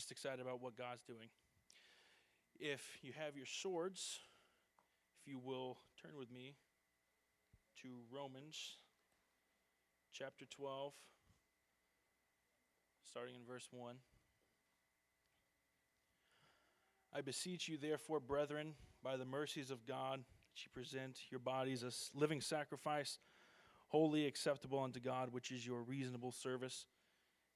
just excited about what God's doing. If you have your swords, if you will turn with me to Romans chapter 12, starting in verse 1. I beseech you, therefore, brethren, by the mercies of God, that you present your bodies as living sacrifice, wholly acceptable unto God, which is your reasonable service.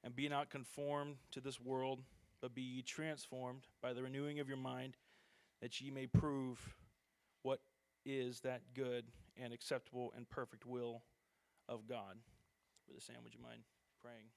And be not conformed to this world, but be ye transformed by the renewing of your mind, that ye may prove what is that good and acceptable and perfect will of God. Brother Sam, would you mind praying?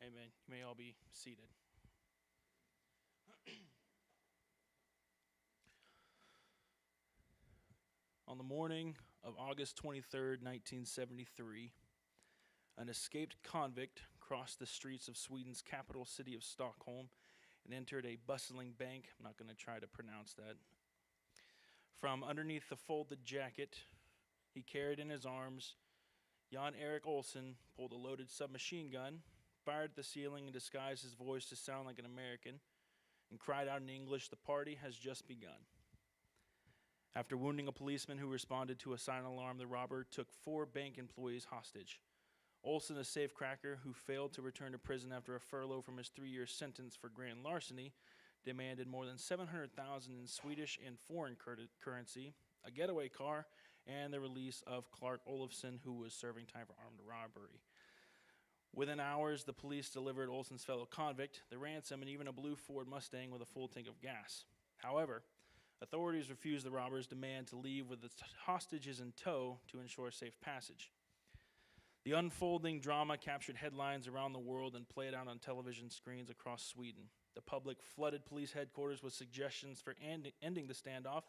Amen. You may all be seated. On the morning of August 23rd, 1973, an escaped convict crossed the streets of Sweden's capital city of Stockholm and entered a bustling bank. I'm not going to try to pronounce that. From underneath the folded jacket he carried in his arms, Jan Erik Olsson pulled a loaded submachine gun, fired at the ceiling and disguised his voice to sound like an American, and cried out in English, "The party has just begun." After wounding a policeman who responded to a silent alarm, the robber took 4 bank employees hostage. Olsson, a safecracker who failed to return to prison after a furlough from his 3-year sentence for grand larceny, demanded more than $700,000 in Swedish and foreign currency, a getaway car, and the release of Clark Olofsson, who was serving time for armed robbery. Within hours, the police delivered Olsson's fellow convict the ransom and even a blue Ford Mustang with a full tank of gas. However, authorities refused the robbers' demand to leave with the hostages in tow to ensure safe passage. The unfolding drama captured headlines around the world and played out on television screens across Sweden. The public flooded police headquarters with suggestions for ending the standoff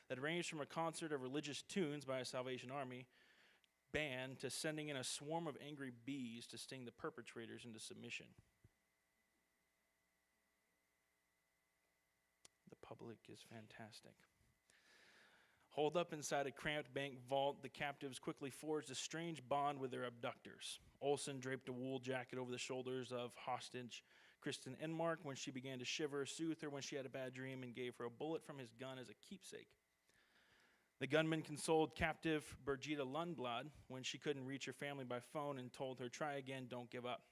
that ranged from a concert of religious tunes by a Salvation Army band to sending in a swarm of angry bees to sting the perpetrators into submission. The public is fantastic. Holed up inside a cramped bank vault, the captives quickly forged a strange bond with their abductors. Olsson draped a wool jacket over the shoulders of hostage Kristen Enmark when she began to shiver, soothed her when she had a bad dream, and gave her a bullet from his gun as a keepsake. The gunman consoled captive Birgitta Lundblad when she couldn't reach her family by phone and told her, "Try again, don't give up."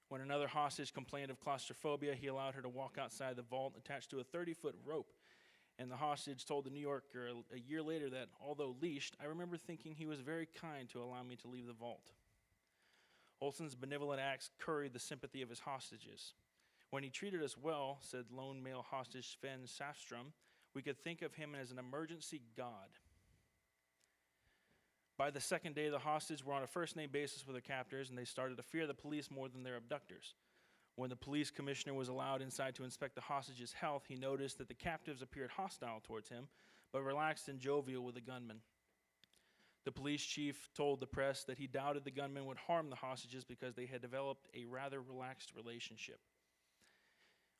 When another hostage complained of claustrophobia, he allowed her to walk outside the vault attached to a 30-foot rope. And the hostage told the New Yorker a year later that, although leashed, I remember thinking he was very kind to allow me to leave the vault. Olsson's benevolent acts curried the sympathy of his hostages. When he treated us well, said lone male hostage Sven Safstrom, we could think of him as an emergency god. By the second day, the hostages were on a first-name basis with their captors, and they started to fear the police more than their abductors. When the police commissioner was allowed inside to inspect the hostages' health, he noticed that the captives appeared hostile towards him, but relaxed and jovial with the gunman. The police chief told the press that he doubted the gunman would harm the hostages because they had developed a rather relaxed relationship.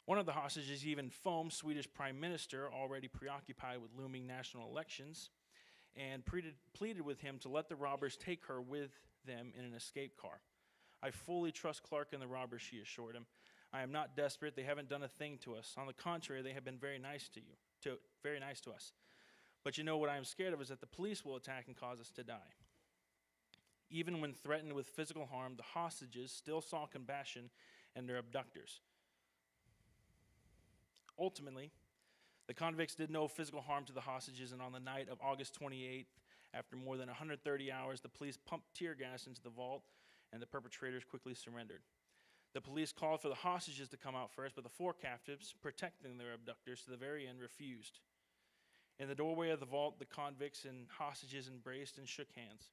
One of the hostages even foamed Swedish Prime Minister, already preoccupied with looming national elections, and pleaded with him to let the robbers take her with them in an escape car. I fully trust Clark and the robbers, she assured him. I am not desperate. They haven't done a thing to us. On the contrary, they have been very nice to us. But you know what I am scared of is that the police will attack and cause us to die. Even when threatened with physical harm, the hostages still saw compassion in their abductors. Ultimately, The convicts did no physical harm to the hostages, and on the night of August 28th, after more than 130 hours, the police pumped tear gas into the vault, and the perpetrators quickly surrendered. The police called for the hostages to come out first, but the four captives, protecting their abductors to the very end, refused. In the doorway of the vault, the convicts and hostages embraced and shook hands.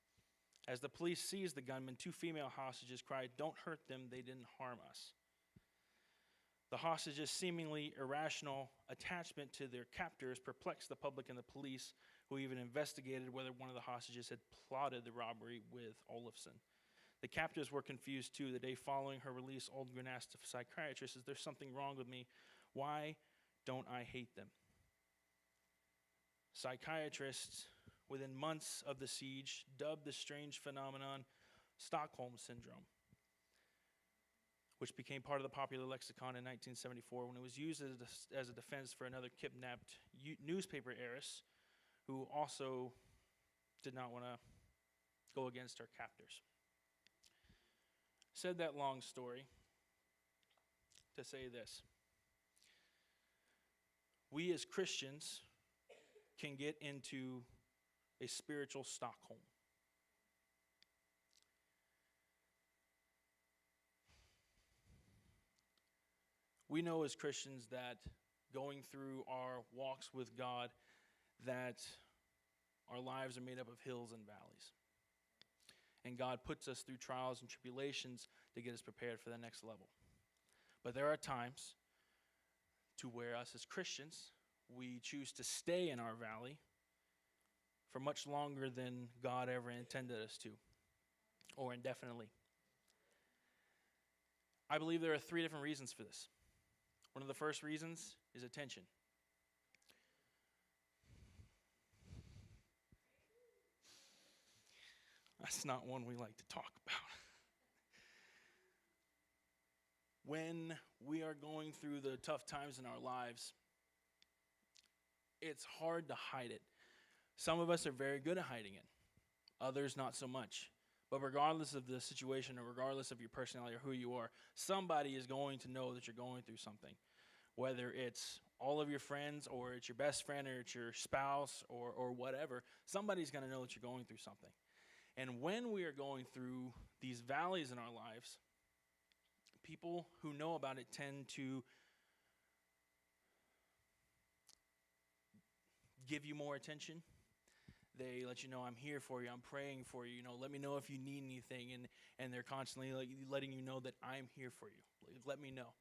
As the police seized the gunmen, two female hostages cried, "Don't hurt them, they didn't harm us." The hostages' seemingly irrational attachment to their captors perplexed the public and the police, who even investigated whether one of the hostages had plotted the robbery with Olafson. The captives were confused too. The day following her release, Oldgren asked a psychiatrist, "Is there something wrong with me? Why don't I hate them?" Psychiatrists, within months of the siege, dubbed the strange phenomenon Stockholm Syndrome, which became part of the popular lexicon in 1974 when it was used as a defense for another kidnapped newspaper heiress who also did not want to go against her captors. Said that long story to say this. We as Christians can get into a spiritual Stockholm. We know as Christians that going through our walks with God, that our lives are made up of hills and valleys. And God puts us through trials and tribulations to get us prepared for the next level. But there are times to where us as Christians, we choose to stay in our valley for much longer than God ever intended us to, or indefinitely. I believe there are three different reasons for this. One of the first reasons is attention. That's not one we like to talk about. When we are going through the tough times in our lives, it's hard to hide it. Some of us are very good at hiding it. Others not so much. But regardless of the situation or regardless of your personality or who you are, somebody is going to know that you're going through something. Whether it's all of your friends or it's your best friend or it's your spouse or whatever, somebody's going to know that you're going through something. And when we are going through these valleys in our lives, people who know about it tend to give you more attention. They let you know, "I'm here for you, I'm praying for you, let me know if you need anything." And they're constantly letting you know that I'm here for you. Let me know.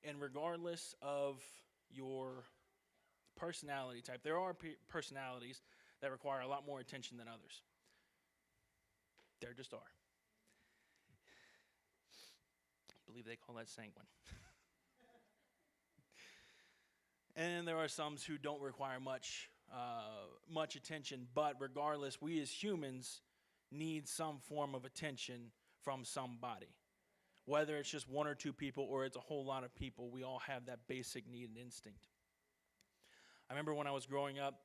And regardless of your personality type, there are personalities that require a lot more attention than others. There just are. I believe they call that sanguine. And there are some who don't require much attention, but regardless, we as humans need some form of attention from somebody. Whether it's just one or two people or it's a whole lot of people, we all have that basic need and instinct. I remember when I was growing up,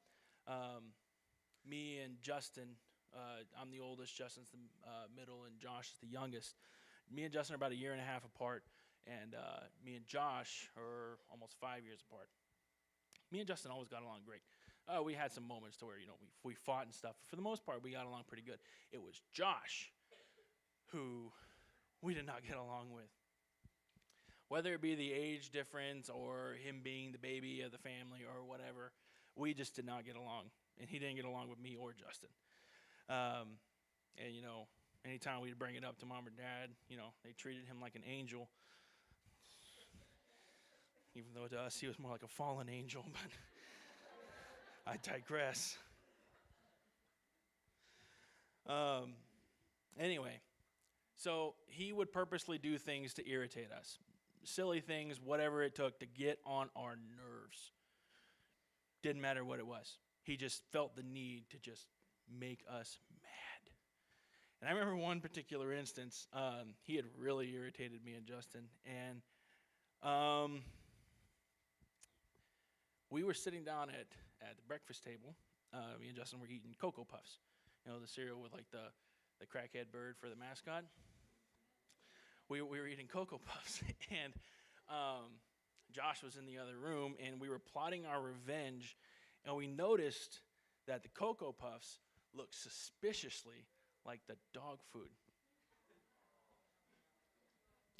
me and Justin, I'm the oldest, Justin's the middle, and Josh is the youngest. Me and Justin are about a year and a half apart, and me and Josh are almost 5 years apart. Me and Justin always got along great. We had some moments to where, we fought and stuff. For the most part, we got along pretty good. It was Josh who we did not get along with. Whether it be the age difference or him being the baby of the family or whatever, we just did not get along. And he didn't get along with me or Justin. And, anytime we'd bring it up to mom or dad, they treated him like an angel. Even though to us he was more like a fallen angel, but I digress. Anyway, so he would purposely do things to irritate us. Silly things, whatever it took to get on our nerves. Didn't matter what it was. He just felt the need to just make us mad. And I remember one particular instance, he had really irritated me and Justin, and we were sitting down at the breakfast table. Me and Justin were eating Cocoa Puffs, the cereal with the crackhead bird for the mascot. we were eating Cocoa Puffs, and Josh was in the other room, and we were plotting our revenge, and we noticed that the Cocoa Puffs looked suspiciously like the dog food.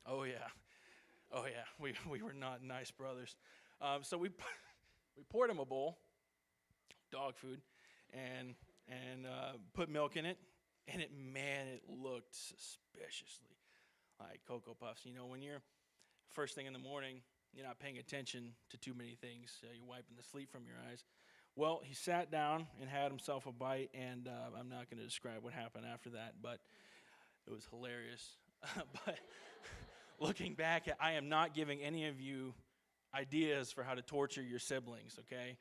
Oh yeah, oh yeah, we were not nice brothers. So we poured him a bowl, dog food, and put milk in it, and it looked suspiciously like Cocoa Puffs. You know, when you're first thing in the morning, you're not paying attention to too many things. You're wiping the sleep from your eyes. Well, he sat down and had himself a bite, and I'm not going to describe what happened after that, but it was hilarious. But looking back, I am not giving any of you ideas for how to torture your siblings, okay?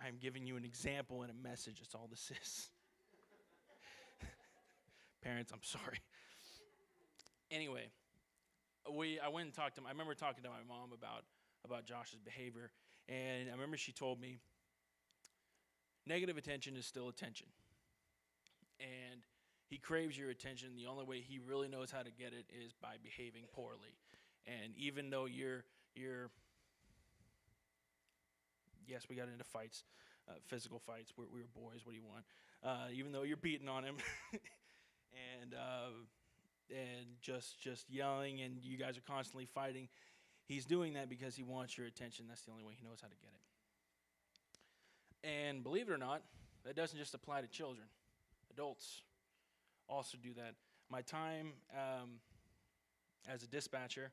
I'm giving you an example and a message. That's all this is. Parents, I'm sorry. Anyway, I went and talked to him. I remember talking to my mom about Josh's behavior, and I remember she told me, negative attention is still attention. And he craves your attention. The only way he really knows how to get it is by behaving poorly. And even though you're yes, we got into fights, physical fights. We were boys. What do you want? Even though you're beating on him, and just yelling, and you guys are constantly fighting, he's doing that because he wants your attention. That's the only way he knows how to get it. And believe it or not, that doesn't just apply to children. Adults also do that. My time as a dispatcher,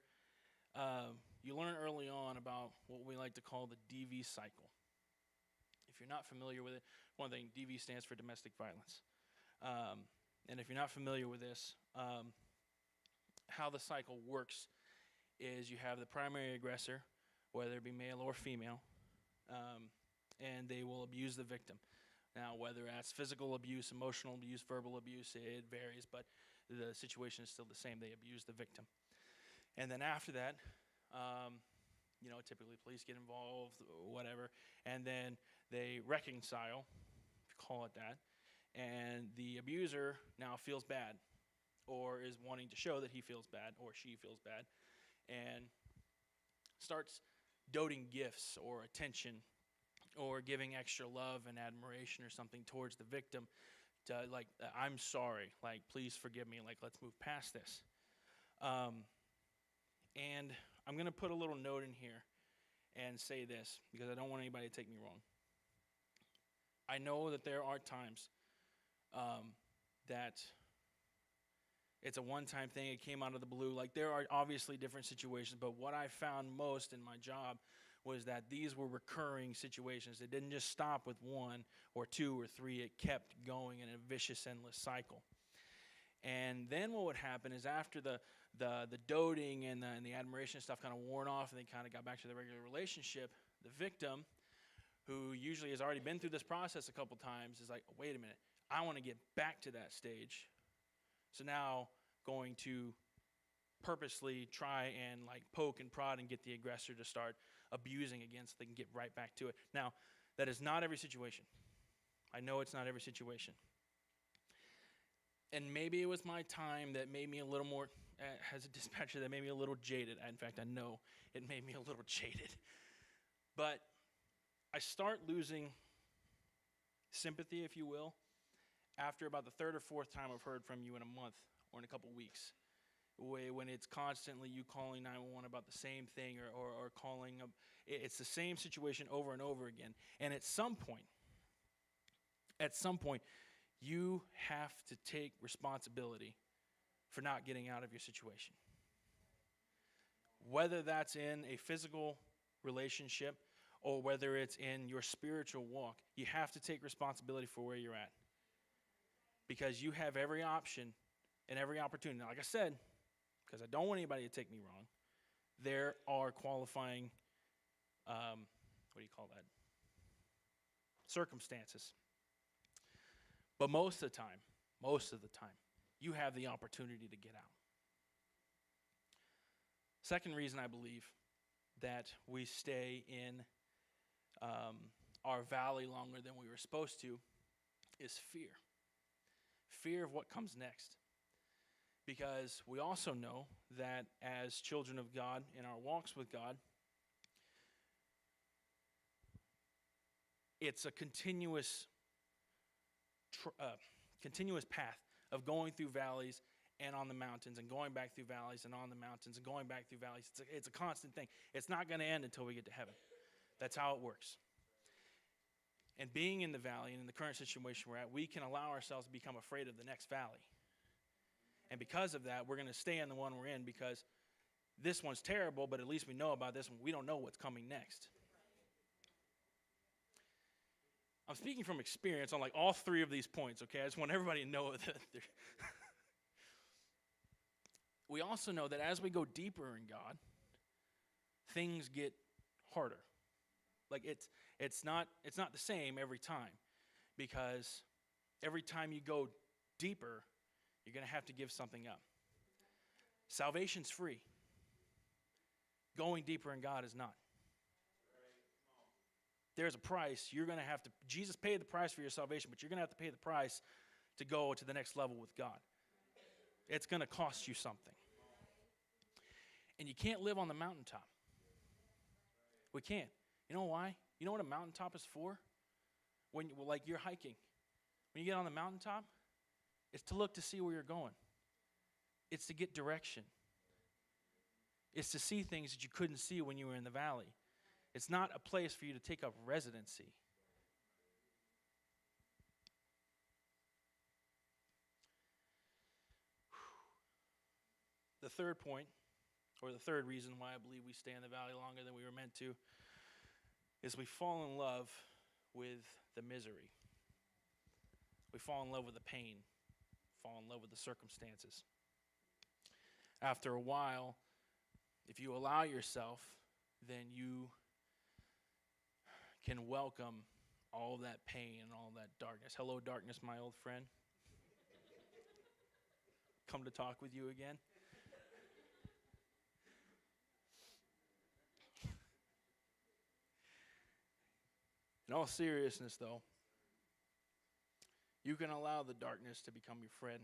you learn early on about what we like to call the DV cycle. If you're not familiar with it, one thing, DV stands for domestic violence. And if you're not familiar with this, how the cycle works is you have the primary aggressor, whether it be male or female, and they will abuse the victim. Now, whether that's physical abuse, emotional abuse, verbal abuse, it varies, but the situation is still the same. They abuse the victim. And then after that, typically police get involved, whatever, and then they reconcile, if you call it that, and the abuser now feels bad or is wanting to show that he feels bad or she feels bad and starts doting gifts or attention or giving extra love and admiration or something towards the victim to, like, I'm sorry, like, please forgive me, like, let's move past this. And I'm going to put a little note in here and say this because I don't want anybody to take me wrong. I know that there are times that it's a one-time thing. It came out of the blue. Like, there are obviously different situations, but what I found most in my job was that these were recurring situations. It didn't just stop with one or two or three. It kept going in a vicious, endless cycle. And then what would happen is after the doting and the admiration stuff kind of worn off and they kind of got back to the regular relationship, the victim, who usually has already been through this process a couple times, is like, wait a minute, I want to get back to that stage. So now going to purposely try and like poke and prod and get the aggressor to start abusing again so they can get right back to it. Now, that is not every situation. I know it's not every situation. And maybe it was my time that made me a little more, as a dispatcher, that made me a little jaded. In fact, I know it made me a little jaded. But I start losing sympathy, if you will, after about the third or fourth time I've heard from you in a month or in a couple weeks. When it's constantly you calling 911 about the same thing or calling, it's the same situation over and over again. And at some point, you have to take responsibility for not getting out of your situation. Whether that's in a physical relationship or whether it's in your spiritual walk, you have to take responsibility for where you're at. Because you have every option and every opportunity. Now, like I said, because I don't want anybody to take me wrong, there are qualifying, circumstances. But most of the time, you have the opportunity to get out. Second reason I believe that we stay in our valley longer than we were supposed to is fear. Fear of what comes next. Because we also know that as children of God in our walks with God, it's a continuous path of going through valleys and on the mountains, and going back through valleys and on the mountains, and going back through valleys. It's a constant thing. It's not going to end until we get to heaven. That's how it works. And being in the valley and in the current situation we're at, we can allow ourselves to become afraid of the next valley. And because of that, we're going to stay in the one we're in, because this one's terrible, but at least we know about this one. We don't know what's coming next. I'm speaking from experience on like all three of these points, okay? I just want everybody to know that. We also know that as we go deeper in God, things get harder. Like it's not the same every time, because every time you go deeper, you're going to have to give something up. Salvation's free. Going deeper in God is not. There's a price. You're going to have to, Jesus paid the price for your salvation, but you're going to have to pay the price to go to the next level with God. It's going to cost you something. And you can't live on the mountaintop. We can't. You know why? You know what a mountaintop is for? When you're hiking. When you get on the mountaintop, it's to look to see where you're going. It's to get direction. It's to see things that you couldn't see when you were in the valley. It's not a place for you to take up residency. The third point, or the third reason why I believe we stay in the valley longer than we were meant to, is we fall in love with the misery. We fall in love with the pain, fall in love with the circumstances. After a while, if you allow yourself, then you can welcome all that pain and all that darkness. Hello, darkness, my old friend. Come to talk with you again. In all seriousness, though, you can allow the darkness to become your friend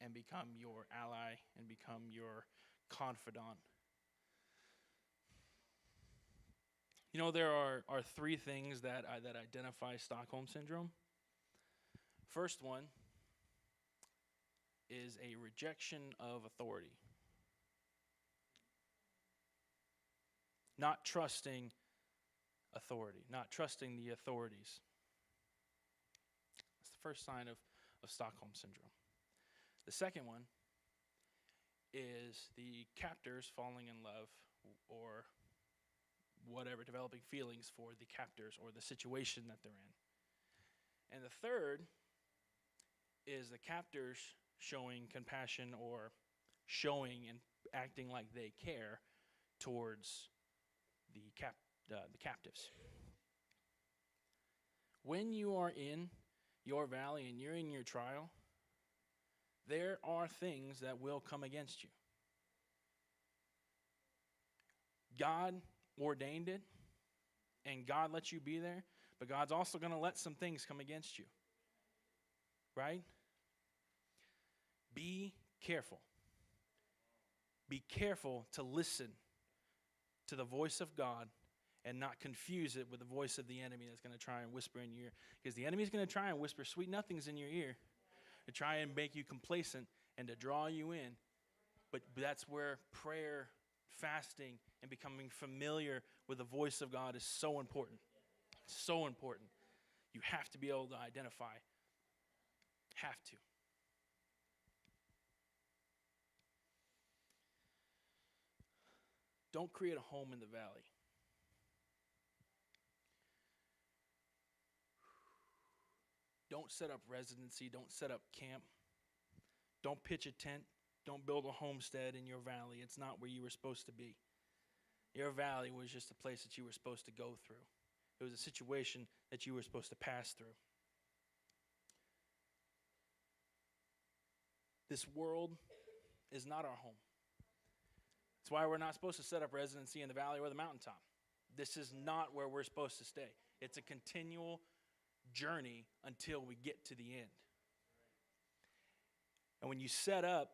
and become your ally and become your confidant. You know, there are three things that identify Stockholm Syndrome. First one is a rejection of authority. Not trusting authority, not trusting the authorities. That's the first sign of Stockholm Syndrome. The second one is the captors falling in love, or whatever, developing feelings for the captors or the situation that they're in. And the third is the captors showing compassion or showing and acting like they care towards the captives. When you are in your valley and you're in your trial, there are things that will come against you. God ordained it, and God lets you be there, but God's also going to let some things come against you. Right? Be careful. Be careful to listen to the voice of God and not confuse it with the voice of the enemy that's going to try and whisper in your ear. Because the enemy is going to try and whisper sweet nothings in your ear to try and make you complacent and to draw you in. But that's where prayer, fasting, and becoming familiar with the voice of God is so important. So important. You have to be able to identify. Have to. Don't create a home in the valley. Don't set up residency. Don't set up camp. Don't pitch a tent. Don't build a homestead in your valley. It's not where you were supposed to be. Your valley was just a place that you were supposed to go through. It was a situation that you were supposed to pass through. This world is not our home. That's why we're not supposed to set up residency in the valley or the mountaintop. This is not where we're supposed to stay. It's a continual journey until we get to the end. And when you set up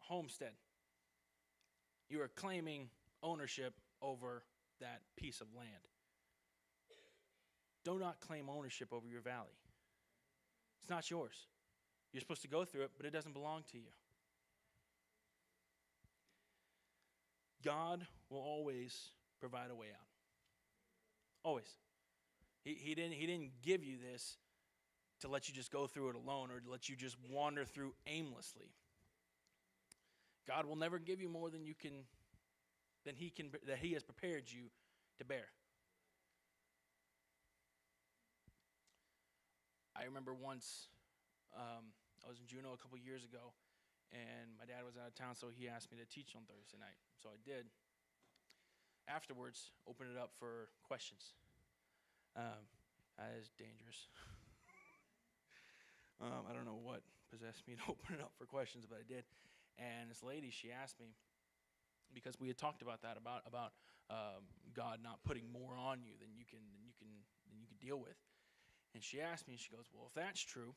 homestead, you are claiming ownership over that piece of land. Do not claim ownership over your valley. It's not yours. You're supposed to go through it, but it doesn't belong to you. God will always provide a way out. Always. He didn't give you this to let you just go through it alone or to let you just wander through aimlessly. God will never give you more than that He has prepared you to bear. I remember once, I was in Juneau a couple years ago, and my dad was out of town, so he asked me to teach on Thursday night. So I did. Afterwards, open it up for questions. That is dangerous. I don't know what possessed me to open it up for questions, but I did. And this lady, she asked me, because we had talked about that, about God not putting more on you than you can deal with. And she asked me, she goes, well, if that's true,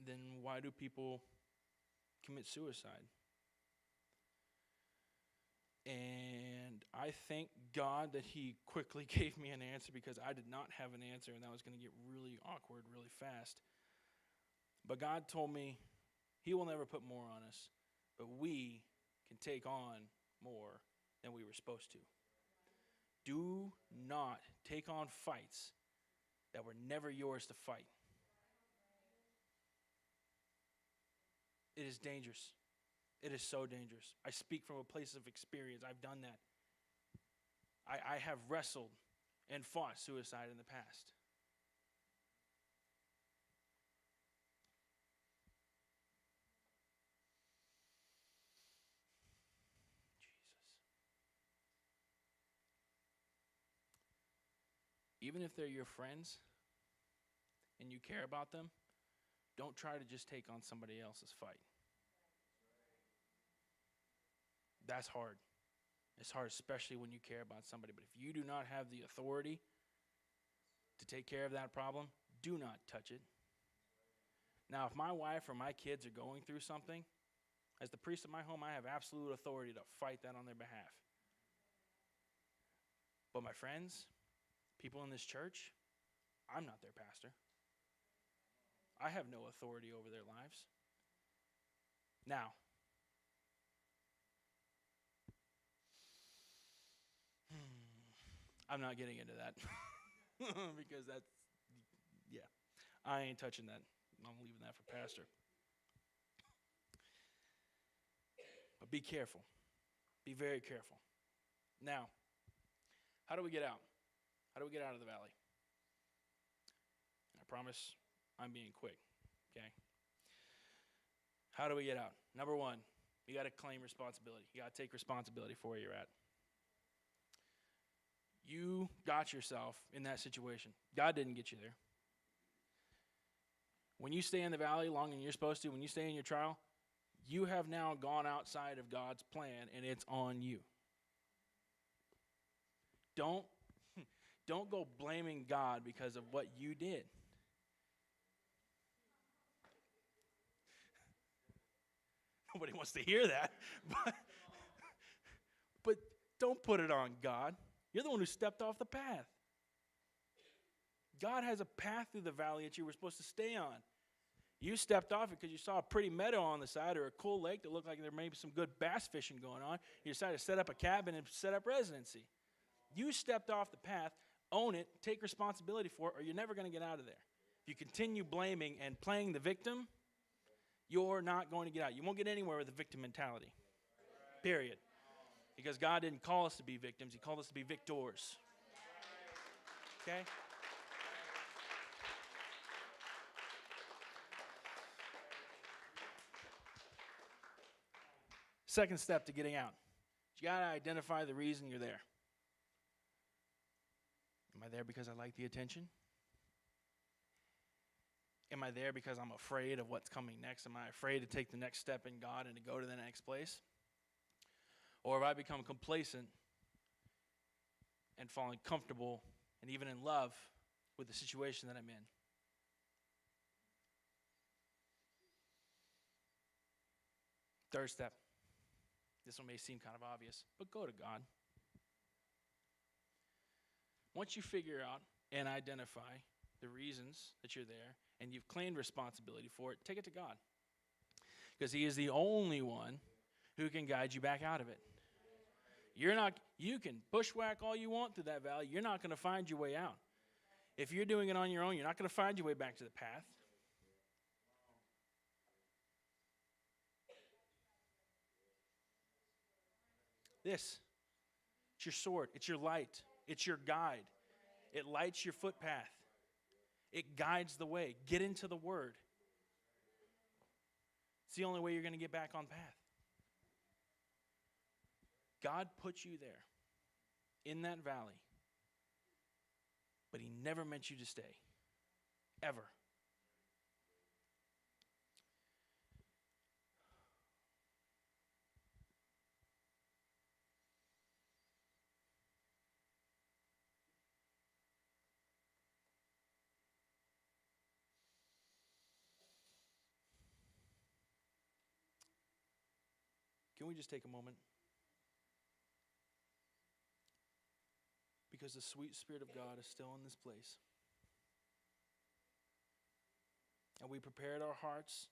then why do people commit suicide? And I thank God that He quickly gave me an answer, because I did not have an answer, and that was going to get really awkward really fast. But God told me He will never put more on us, but we can take on more than we were supposed to. Do not take on fights that were never yours to fight. It is dangerous. It is so dangerous. I speak from a place of experience. I've done that. I have wrestled and fought suicide in the past. Even if they're your friends and you care about them, don't try to just take on somebody else's fight. That's hard. It's hard, especially when you care about somebody. But if you do not have the authority to take care of that problem, do not touch it. Now, if my wife or my kids are going through something, as the priest of my home, I have absolute authority to fight that on their behalf. But my friends, people in this church, I'm not their pastor. I have no authority over their lives. Now, I'm not getting into that because I ain't touching that. I'm leaving that for pastor. But be careful. Be very careful. Now, how do we get out? How do we get out of the valley? I promise I'm being quick, okay? How do we get out? Number one, you got to claim responsibility. You got to take responsibility for where you're at. You got yourself in that situation. God didn't get you there. When you stay in the valley longer than you're supposed to, when you stay in your trial, you have now gone outside of God's plan, and it's on you. Don't go blaming God because of what you did. Nobody wants to hear that. But don't put it on God. You're the one who stepped off the path. God has a path through the valley that you were supposed to stay on. You stepped off it because you saw a pretty meadow on the side or a cool lake that looked like there may be some good bass fishing going on. You decided to set up a cabin and set up residency. You stepped off the path, own it, take responsibility for it, or you're never going to get out of there. If you continue blaming and playing the victim, you're not going to get out. You won't get anywhere with a victim mentality. Period. Because God didn't call us to be victims. He called us to be victors. Okay? Second step to getting out. You got to identify the reason you're there. Am I there because I like the attention? Am I there because I'm afraid of what's coming next? Am I afraid to take the next step in God and to go to the next place? Or have I become complacent and fallen comfortable and even in love with the situation that I'm in? Third step. This one may seem kind of obvious, but go to God. Once you figure out and identify the reasons that you're there and you've claimed responsibility for it, take it to God. Because he is the only one who can guide you back out of it. You can bushwhack all you want through that valley. You're not going to find your way out. If you're doing it on your own, you're not going to find your way back to the path. This, it's your sword, it's your light, it's your guide. It lights your footpath. It guides the way. Get into the Word. It's the only way you're going to get back on path. God put you there in that valley, but he never meant you to stay, ever. Can we just take a moment? Because the sweet Spirit of God is still in this place. And we prepared our hearts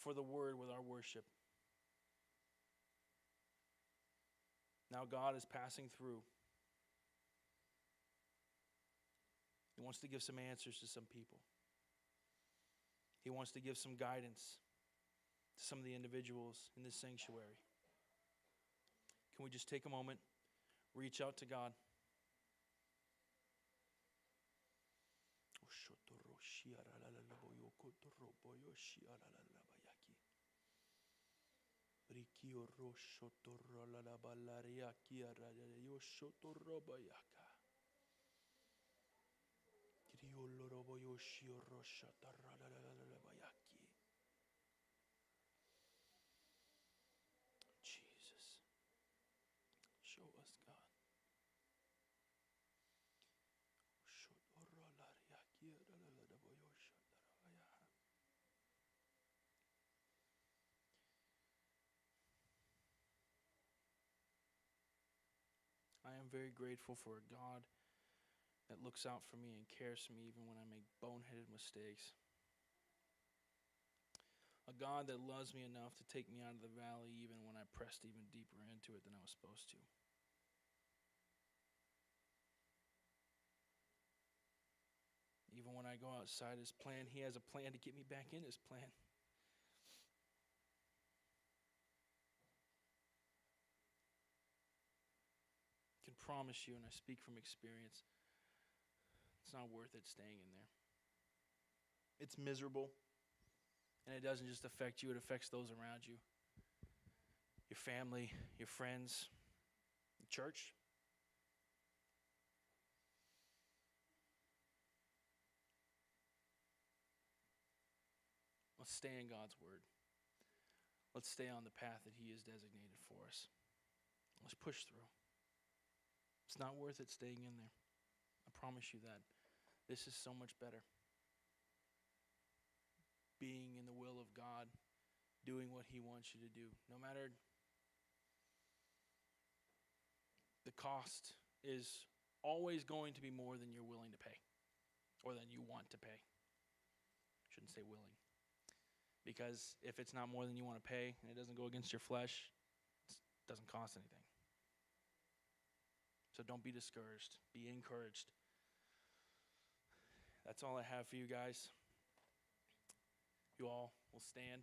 for the word with our worship. Now God is passing through. He wants to give some answers to some people. He wants to give some guidance to some of the individuals in this sanctuary. Can we just take a moment, reach out to God? Jesus, show us, God. I am very grateful for a God that looks out for me and cares for me even when I make boneheaded mistakes. A God that loves me enough to take me out of the valley even when I pressed even deeper into it than I was supposed to. Even when I go outside his plan, he has a plan to get me back in his plan. I can promise you, and I speak from experience, it's not worth it staying in there. It's miserable. And it doesn't just affect you, it affects those around you. Your family, your friends, the church. Let's stay in God's word. Let's stay on the path that he has designated for us. Let's push through. It's not worth it staying in there. I promise you that. This is so much better. Being in the will of God, doing what he wants you to do. No matter the cost is always going to be more than you're willing to pay or than you want to pay. Shouldn't say willing. Because if it's not more than you want to pay and it doesn't go against your flesh, it doesn't cost anything. So don't be discouraged. Be encouraged. That's all I have for you guys. You all will stand.